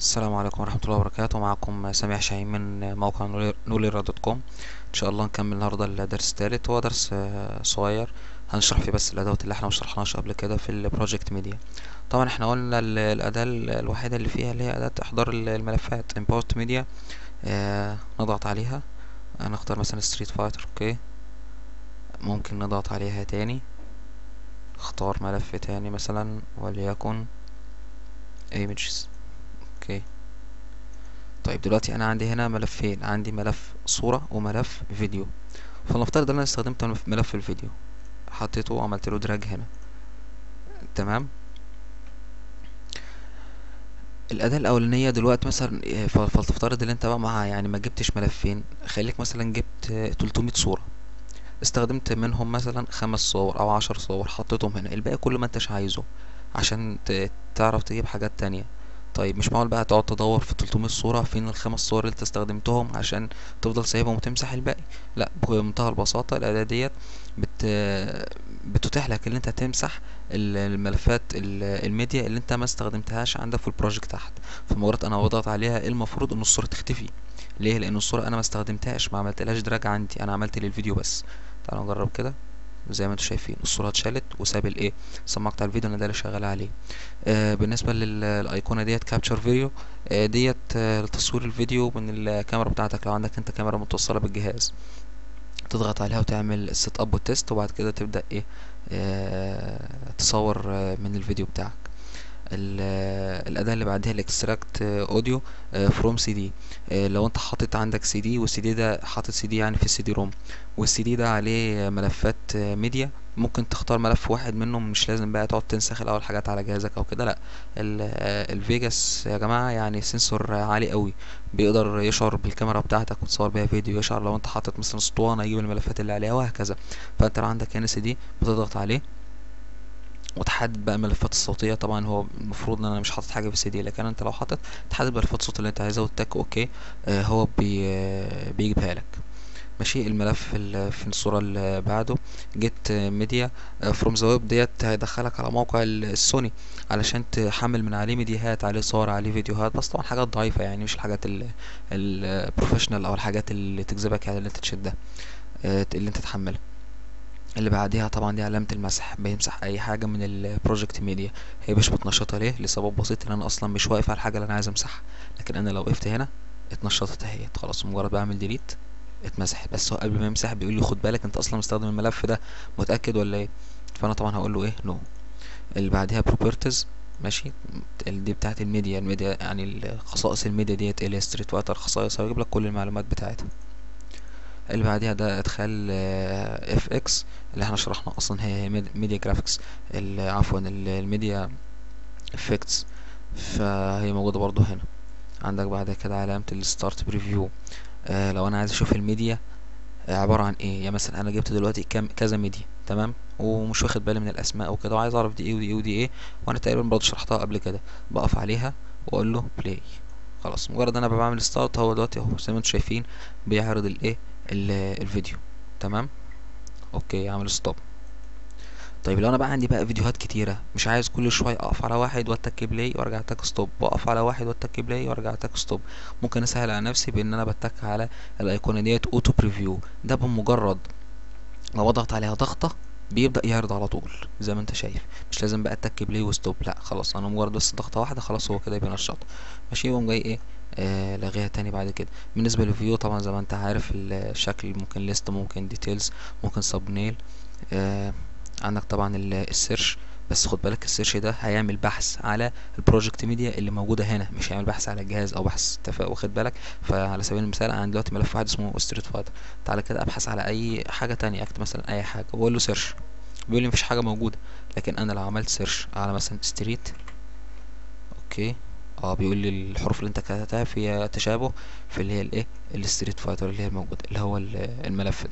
السلام عليكم ورحمة الله وبركاته. معكم سامح شاهين من موقع نوليرا دوت كوم. ان شاء الله نكمل النهارده الدرس الثالث. هو درس صغير هنشرح فيه بس الادوات اللي احنا مشرحناش قبل كده في البروجكت ميديا. طبعا احنا قلنا الاداة الوحيدة اللي فيها اللي هي اداة احضار الملفات import media. نضغط عليها، هنختار مثلا ستريت فايتر. اوكي، ممكن نضغط عليها تاني، اختار ملف تاني مثلا وليكن images. اوكي، طيب دلوقتي انا عندي هنا ملفين، عندي ملف صورة وملف فيديو. فلنفترض ان انا استخدمت ملف الفيديو، حطيته وعملت له دراج هنا. تمام. الاداة الاولانية دلوقتي مثلا فلتفترض ان انت بقى مع يعني ما جبتش ملفين، خليك مثلا جبت 300 صورة، استخدمت منهم مثلا 5 صور او 10 صور، حطيتهم هنا، الباقي كله ما انتش عايزه عشان تعرف تجيب حاجات تانية. طيب مش معقول بقى تقعد تدور في 300 صورة فين الخمس صور اللي انت استخدمتهم عشان تفضل سايبهم وتمسح الباقي. لا، بمنتهى البساطة الأداة ديت بت بتتيح لك ان انت تمسح الملفات الميديا اللي انت ما استخدمتهاش عندك في البروجكت تحت. فمجرد انا بضغط عليها المفروض ان الصورة تختفي. ليه؟ لان الصورة انا ما استخدمتهاش، ما عملتلهاش دراج عندي، انا عملت للفيديو بس. تعالوا نجرب كده. زي ما انتم شايفين الصورة اتشالت وساب الايه، سماعة الفيديو انا ده اللي شغال عليه. بالنسبة للايقونة ديت كابتشر فيديو، ديت لتصوير الفيديو من الكاميرا بتاعتك لو عندك انت كاميرا متوصلة بالجهاز. تضغط عليها وتعمل السيت اب والتست، وبعد كده تبدأ ايه، تصور من الفيديو بتاعك. الاداه اللي بعدها الاكستراكت اوديو فروم سي دي. لو انت حاطط عندك سي دي والسي دي ده حاطط سي دي يعني في السي دي روم، والسي دي ده عليه ملفات ميديا، ممكن تختار ملف واحد منهم، مش لازم بقى تقعد تنسخ الاول حاجات على جهازك او كده. لا، الفيجاس يا جماعه يعني سنسور عالي قوي، بيقدر يشعر بالكاميرا بتاعتك وتصور بيها فيديو، يشعر لو انت حاطط مثلا اسطوانه يجيب الملفات اللي عليها وهكذا. فانت لو عندك هنا سي دي بتضغط عليه وتحدد بقى الملفات الصوتيه. طبعا هو المفروض ان انا مش حاطط حاجه في السي دي، لكن انت لو حاطط تحدد ملفات الصوت اللي انت عايزها وتك اوكي. هو بيجيبها لك. ماشي. الملف في الصوره اللي بعده جيت ميديا فروم ذا ويب، ديت هيدخلك على موقع السوني علشان تحمل من عليه ميدياهات، عليه صور، عليه فيديوهات، بس طبعا حاجات ضعيفه يعني مش الحاجات البروفيشنال او الحاجات اللي تجذبك يعني اللي انت تشدها، اللي انت تحملها. اللي بعديها طبعا دي علامة المسح، بيمسح اي حاجة من البروجكت ميديا. هي مش متنشطة ليه؟ لسبب بسيط، ان انا اصلا مش واقف على الحاجة اللي انا عايز امسحها، لكن انا لو وقفت هنا اتنشطت اهيت خلاص، مجرد بعمل ديليت اتمسحت. بس هو قبل ما يمسح بيقول لي خد بالك انت اصلا مستخدم الملف ده، متأكد ولا ايه؟ فانا طبعا هقول له ايه، نو. اللي بعديها بروبرتيز. ماشي. دي بتاعت الميديا يعني خصائص الميديا ديت الستريت واتر خصائص، هيجيب لك كل المعلومات بتاعتها. اللي بعديها ده ادخال اف اكس اللي احنا شرحنا اصلا، هي ميديا جرافيكس، عفوا الميديا افكتس، فهي موجوده برضو هنا. عندك بعد كده علامه الستارت بريفيو. لو انا عايز اشوف الميديا عباره عن ايه، يعني مثلا انا جبت دلوقتي كذا ميديا، تمام، ومش واخد بالي من الاسماء وكده، وعايز اعرف دي ايه ودي ايه ودي ايه، وانا تقريبا برضو شرحتها قبل كده. بقف عليها واقول له بلاي. خلاص، مجرد انا بعمل ستارت هو دلوقتي اهو زي ما انتم شايفين بيعرض الايه، الفيديو. تمام. اوكي، عامل ستوب. طيب لو انا بقى عندي بقى فيديوهات كتيره، مش عايز كل شويه اقف على واحد واتك بلاي وارجع اتك ستوب، واقف على واحد واتك بلاي وارجع اتك ستوب، ممكن اسهل على نفسي بان انا بتك على الايقونه ديت اوتو بريفيو. ده بمجرد لو اضغط عليها ضغطه بيبدا يعرض على طول زي ما انت شايف، مش لازم بقى اتك بلاي وستوب، لا خلاص انا مجرد بس ضغطه واحده خلاص هو كده بينشط. ماشي. يقوم جاي ايه، لغيها تاني بعد كده. بالنسبه للفيو طبعا زي ما انت عارف الشكل ممكن ليست، ممكن ديتيلز، ممكن سبنيل. عندك طبعا السيرش، بس خد بالك السيرش ده هيعمل بحث على البروجكت ميديا اللي موجوده هنا، مش هيعمل بحث على الجهاز او بحث واخد بالك. فعلى سبيل المثال انا دلوقتي ملف واحد اسمه ستريت فايتر، تعالى كده ابحث على اي حاجه تانية، اكتب مثلا اي حاجه واقول له سيرش، بيقول لي مفيش حاجه موجوده. لكن انا لو عملت سيرش على مثلا ستريت، اوكي، بيقول لي الحروف اللي انت كتبتها فيها تشابه في اللي هي الايه، الستريت فايتر اللي هي الموجوده، اللي هو الملف ده.